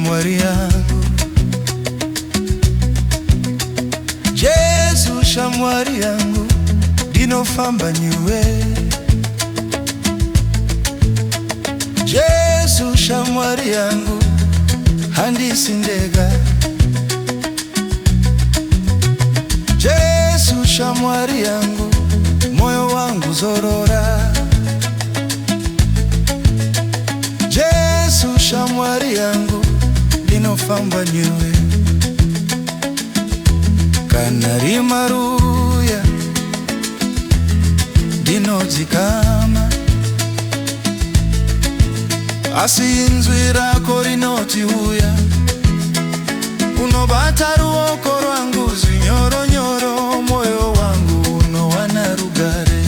shamwari yangu, Yesu shamwari yangu, ndinofamba niwe. Yesu shamwari yangu, handisindega. Yesu shamwari yangu, moyo wangu zorora. Yesu shamwari yangu, ndinofamba niwe. Kanari maruya ndinodzikama, asi inzwi rako rinoti uya. Unobata ruoko rwangu zvinyoronyoro, moyo wangu unowana rugare.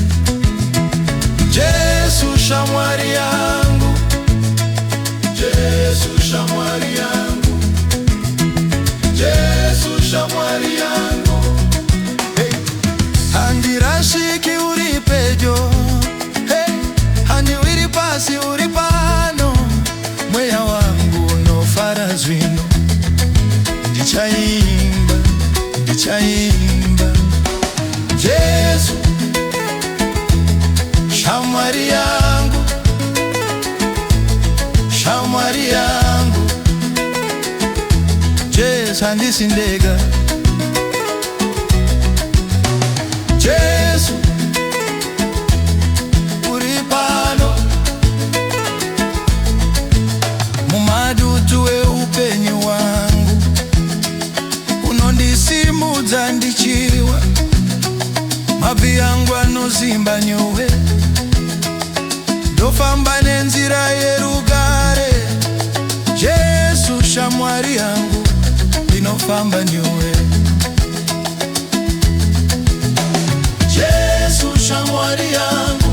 Yesu shamwari yangu, Yesu shamwari yangu, Yesu shamwari yangu. Hey. Handirashiki uri pedyo, hey. Handiwiri pasi uri pano, mweya wangu unofara zvino. Ndichaimba, ndichaimba. Yesu shamwari yangu, shamwari yangu. Yesu handisindega. Yesu uri pano mumadutu eupenyu wangu, unondisimudza ndichiwa. Mabvi yangu anozimba nyowe, ndofamba nenzira yerugare. Yesu shamwari yangu, ndinofamba nyowe. Yesu shamwari yangu,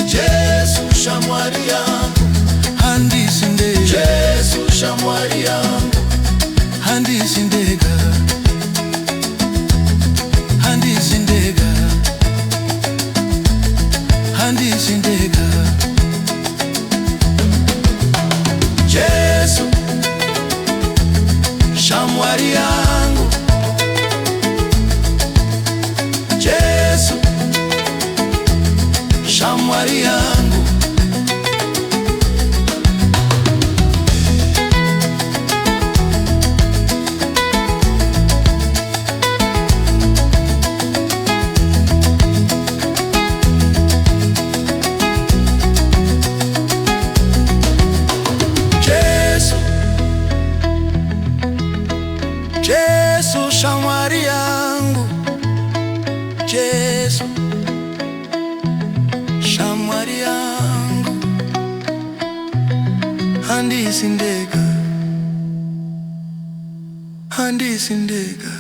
Yesu shamwari yangu, handisindega. Yesu shamwari yangu, handisindega, handisindega, handisindega. Yesu shamwari yangu, Yesu shamwari yangu. Yesu shamwari yangu, Yesu shamwari yangu, handisindega, handisindega.